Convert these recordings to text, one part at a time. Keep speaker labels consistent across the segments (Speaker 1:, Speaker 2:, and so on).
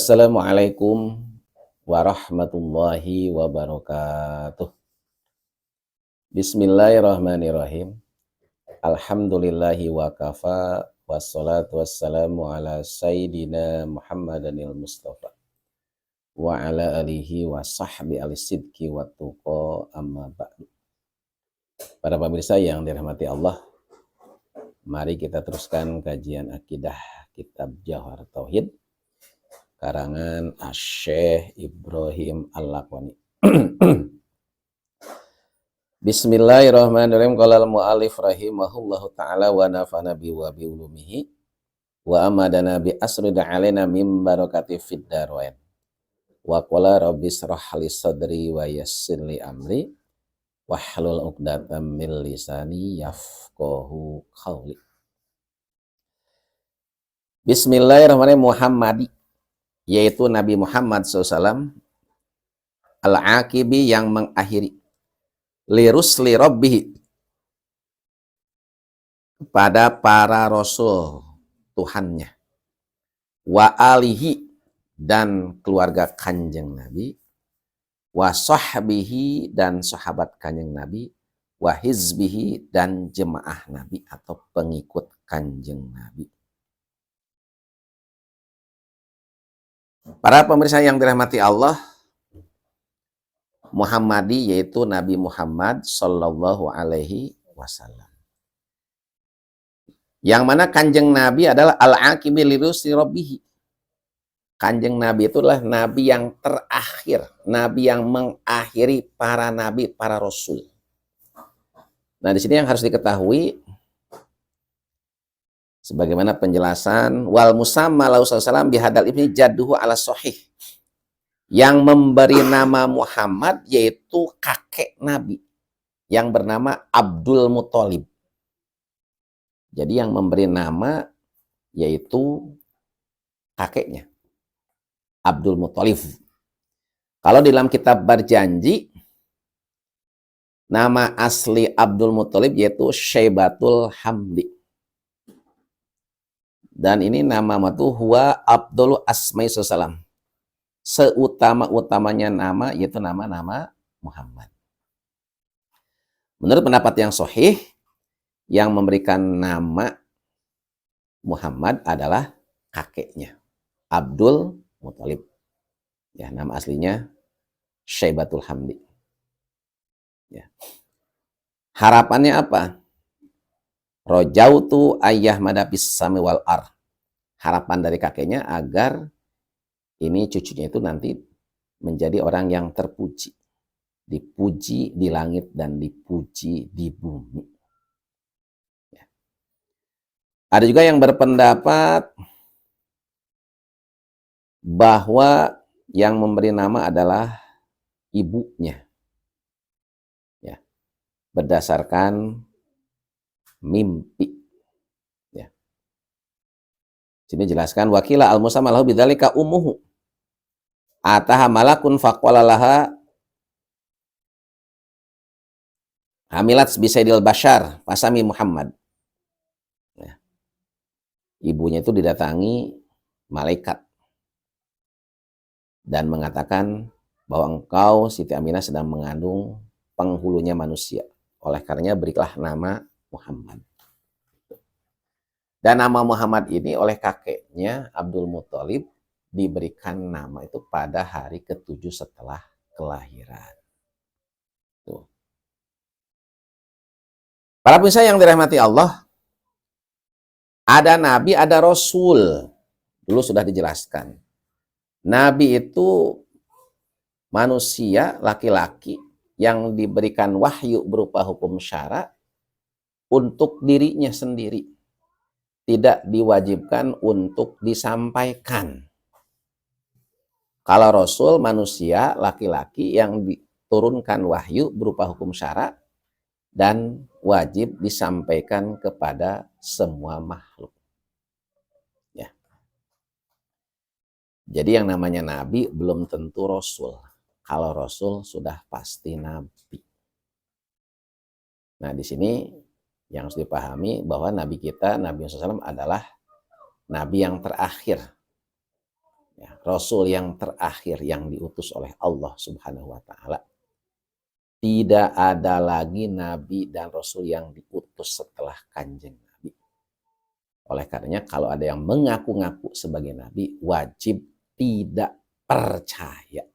Speaker 1: Assalamualaikum warahmatullahi wabarakatuh. Bismillahirrahmanirrahim. Alhamdulillahi wa kafa, wassalatu wassalamu ala sayyidina Muhammadanil Mustafa wa ala alihi wa sahbi al-sidki wa tuqa amma ba'du. Para pemirsa yang dirahmati Allah, mari kita teruskan kajian akidah kitab Jauhar Tauhid karangan Asy-Syaikh Ibrahim Al-Laqani. Bismillahirrahmanirrahim. Qala al-mu'allif rahimahullahu ta'ala wa nafa'ana bi wa bi ulumihi wa amadana bi asrida alaina min barakati fid darain. Wa qala rabbi shrah li sadri wa yassir li amri wahlul 'uqdatam min lisani yafqahu qawli. Bismillahirrahmanirrahim. Muhammadi, yaitu Nabi Muhammad SAW, al-aqibi yang mengakhiri, lirusli rabbihi, kepada para rasul Tuhannya, wa alihi, dan keluarga kanjeng Nabi, wa sahbihi, dan sahabat kanjeng Nabi, wa hizbihi, dan jemaah Nabi atau pengikut kanjeng Nabi. Para pemirsa yang dirahmati Allah, Muhammadi yaitu Nabi Muhammad Sallallahu Alaihi Wasallam. Yang mana kanjeng Nabi adalah al-aqibi lirusli rabbihi. Kanjeng Nabi itulah Nabi yang terakhir, Nabi yang mengakhiri para Nabi, para Rasul. Nah, di sini yang harus diketahui, sebagaimana penjelasan wal musamma lahu sallallahu bihadal ibni jadduhu ala sahih, yang memberi nama Muhammad yaitu kakek Nabi yang bernama Abdul Muthalib. Jadi yang memberi nama yaitu kakeknya Abdul Muthalib. Kalau di dalam kitab Berjanji, nama asli Abdul Muthalib yaitu Syaibatul Hamdi. Dan ini nama itu huwa Abdul Asma'i Sallam. Seutama-utamanya nama yaitu nama-nama Muhammad. Menurut pendapat yang sahih, yang memberikan nama Muhammad adalah kakeknya Abdul Muthalib. Ya, nama aslinya Syaibatul Hamdi. Ya. Harapannya apa? Rojautu ayyah madapis sami wal ar. Harapan dari kakeknya agar ini cucunya itu nanti menjadi orang yang terpuji. Dipuji di langit dan dipuji di bumi. Ya. Ada juga yang berpendapat bahwa yang memberi nama adalah ibunya. Ya. Berdasarkan mimpi. Ya. Sini jelaskan wakila al-musamma lahu bidzalika ummuhu ataha malakun faqala laha hamilat bisaidil bashar pasami Muhammad. Ya. Ibunya itu didatangi malaikat dan mengatakan bahwa engkau Siti Aminah sedang mengandung penghulunya manusia. Oleh karenanya berilah nama Muhammad. Dan nama Muhammad ini oleh kakeknya Abdul Muthalib diberikan nama itu pada hari ke-7 setelah kelahiran. Tuh. Para pemirsa yang dirahmati Allah, ada nabi, ada rasul. Dulu sudah dijelaskan. Nabi itu manusia laki-laki yang diberikan wahyu berupa hukum syara untuk dirinya sendiri, tidak diwajibkan untuk disampaikan. Kalau Rasul manusia laki-laki yang diturunkan wahyu berupa hukum syara dan wajib disampaikan kepada semua makhluk. Ya. Jadi yang namanya nabi belum tentu Rasul. Kalau Rasul sudah pasti nabi. Nah, di sini yang harus dipahami bahwa Nabi kita, Nabi SAW adalah Nabi yang terakhir. Ya, Rasul yang terakhir yang diutus oleh Allah Subhanahu wa taala. Tidak ada lagi nabi dan rasul yang diutus setelah Kanjeng Nabi. Oleh karenanya kalau ada yang mengaku-ngaku sebagai nabi, wajib tidak percaya.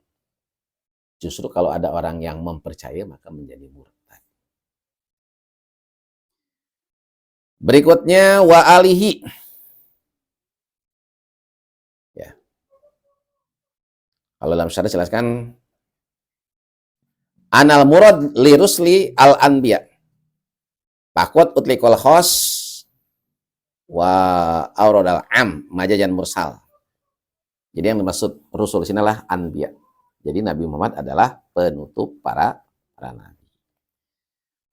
Speaker 1: Justru kalau ada orang yang mempercaya maka menjadi murtad. Berikutnya wa alihi. Ya. Kalau dalam syarah jelaskan anal murad li rusli al anbiya. Pakut utlikol khos wa aurodal am majajan mursal. Jadi yang dimaksud Rasul sini adalah anbiya. Jadi Nabi Muhammad adalah penutup para nabi.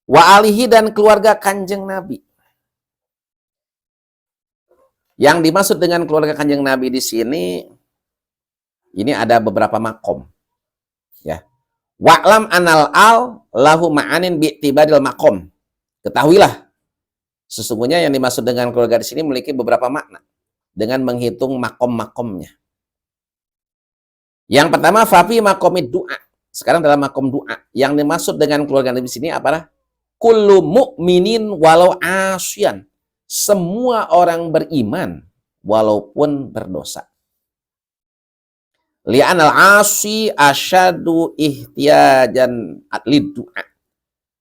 Speaker 1: Wa alihi dan keluarga Kanjeng Nabi. Yang dimaksud dengan keluarga Kanjeng Nabi di sini ini ada beberapa makom. Ya. Wa'lam anal al lahu ma'anin bi'tibadil makom. Ketahuilah sesungguhnya yang dimaksud dengan keluarga di sini memiliki beberapa makna dengan menghitung makom-makomnya. Yang pertama, fafi makomid doa. Sekarang dalam makom doa. Yang dimaksud dengan keluarga Nabi di sini apa? Kullu mu'minin walau asyan. Semua orang beriman walaupun berdosa. Li'anal asi asyadu ihtiyajan lid doa.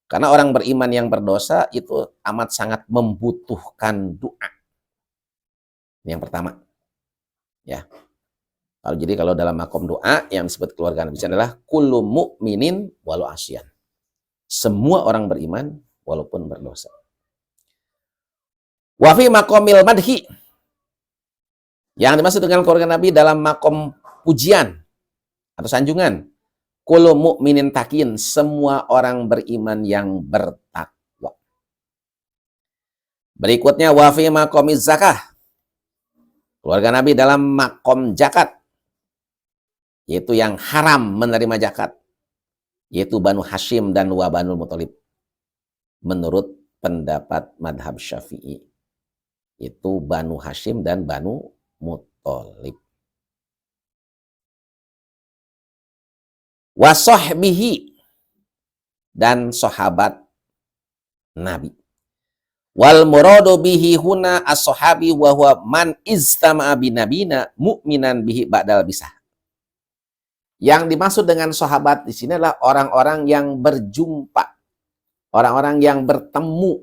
Speaker 1: Karena orang beriman yang berdosa itu amat sangat membutuhkan doa. Ini yang pertama. Ya. Kalau dalam makom doa yang disebut keluarga Nabi adalah kullu mu'minin walau asyan. Semua orang beriman walaupun berdosa. Wa fi maqamil madhi. Yang dimaksud dengan keluarga Nabi dalam makom pujian atau sanjungan. Kullu mu'minin takin, semua orang beriman yang bertakwa. Berikutnya wa fi maqamiz zakah. Keluarga Nabi dalam makom zakat, yaitu yang haram menerima zakat, yaitu Banu Hashim dan wa Banul Muthalib. Menurut pendapat madhab Syafi'i, itu Banu Hashim dan Banu Muthalib. Wa sahbihi, dan sahabat Nabi. Wal muradu bihi huna as-sahabi wa huwa man iztama'a binabina mu'minan bihi ba'dal bisah. Yang dimaksud dengan sahabat di sini adalah orang-orang yang berjumpa, orang-orang yang bertemu,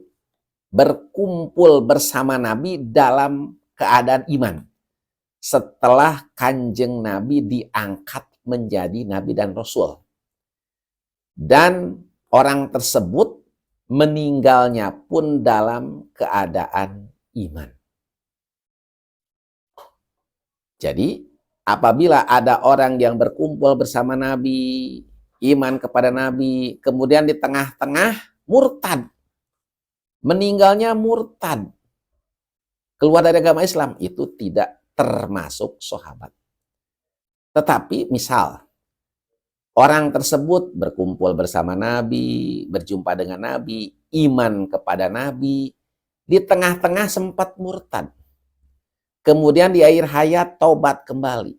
Speaker 1: berkumpul bersama Nabi dalam keadaan iman. Setelah Kanjeng Nabi diangkat menjadi Nabi dan Rasul. Dan orang tersebut meninggalnya pun dalam keadaan iman. Jadi, apabila ada orang yang berkumpul bersama Nabi, iman kepada Nabi, kemudian di tengah-tengah murtad, meninggalnya murtad, keluar dari agama Islam, itu tidak termasuk sahabat. Tetapi misal, orang tersebut berkumpul bersama Nabi, berjumpa dengan Nabi, iman kepada Nabi, di tengah-tengah sempat murtad. Kemudian di akhir hayat taubat kembali.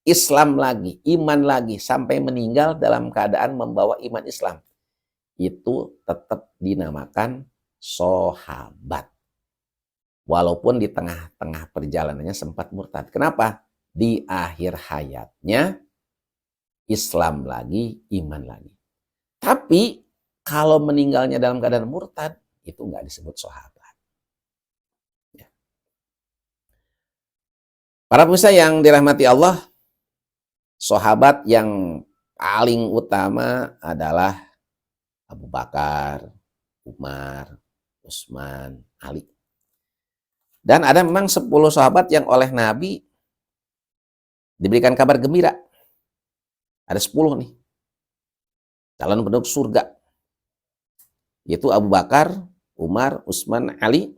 Speaker 1: Islam lagi, iman lagi, sampai meninggal dalam keadaan membawa iman Islam. Itu tetap dinamakan sahabat. Walaupun di tengah-tengah perjalanannya sempat murtad. Kenapa? Di akhir hayatnya Islam lagi, iman lagi. Tapi kalau meninggalnya dalam keadaan murtad, itu nggak disebut sahabat. Ya. Para pemirsa yang dirahmati Allah, sahabat yang paling utama adalah Abu Bakar, Umar, Utsman, Ali. Dan ada memang 10 sahabat yang oleh Nabi diberikan kabar gembira. Ada 10 nih. Calon penduduk surga. Yaitu Abu Bakar, Umar, Utsman, Ali.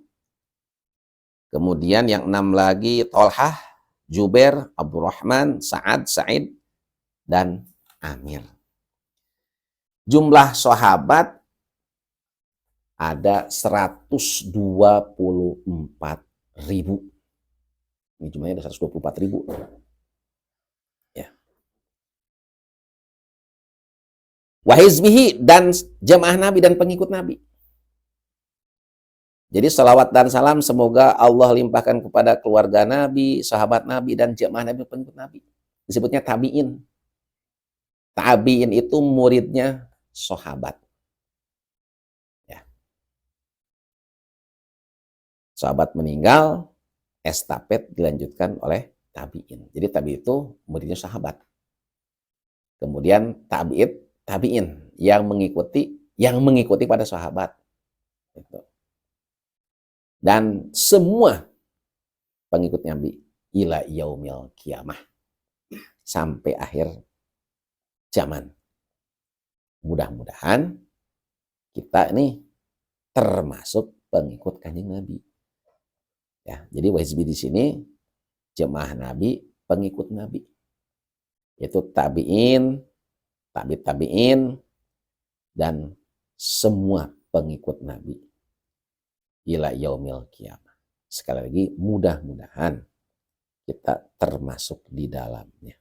Speaker 1: Kemudian yang 6 lagi Tolhah, Jubair, Abdurrahman, Sa'ad, Sa'id, dan Amir. Jumlah sahabat ada 124.000. Ini jumlahnya ada 124.000. wa hizbihi, dan jemaah Nabi dan pengikut Nabi. Jadi salawat dan salam semoga Allah limpahkan kepada keluarga Nabi, sahabat Nabi, dan jemaah Nabi, pengikut Nabi. Disebutnya tabi'in. Tabi'in itu muridnya sahabat. Ya. Sahabat meninggal, estafet dilanjutkan oleh tabi'in. Jadi tabi itu muridnya sahabat. Kemudian tabi'in yang mengikuti pada sahabat. Gitu. Dan semua pengikut Nabi ila yaumil kiamah, sampai akhir zaman. Mudah-mudahan kita ini termasuk pengikut Kanjeng Nabi. Ya, jadi wahizbi di sini jemaah Nabi, pengikut Nabi. Yaitu tabi'in, tabi'in, dan semua pengikut Nabi ila yaumil kiamah. Sekali lagi, mudah-mudahan kita termasuk di dalamnya.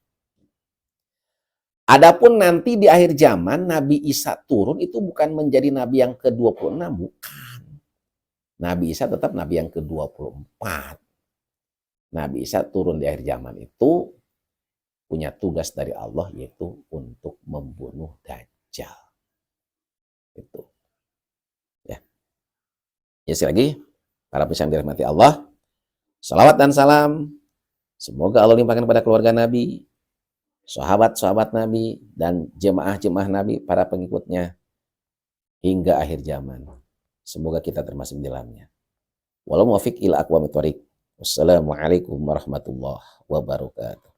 Speaker 1: Adapun nanti di akhir zaman Nabi Isa turun itu bukan menjadi Nabi yang ke-26, bukan. Nabi Isa tetap Nabi yang ke-24. Nabi Isa turun di akhir zaman itu punya tugas dari Allah, yaitu untuk membunuh Dajjal. Itu. Ya. Ya, sekali lagi, para pemirsa yang dirahmati Allah, salawat dan salam semoga Allah limpahkan kepada keluarga Nabi, sahabat-sahabat Nabi, dan jemaah-jemaah Nabi, para pengikutnya hingga akhir zaman. Semoga kita termasuk di dalamnya. Walau muwafiq ila aqwamit thoriq. Wassalamualaikum warahmatullahi wabarakatuh.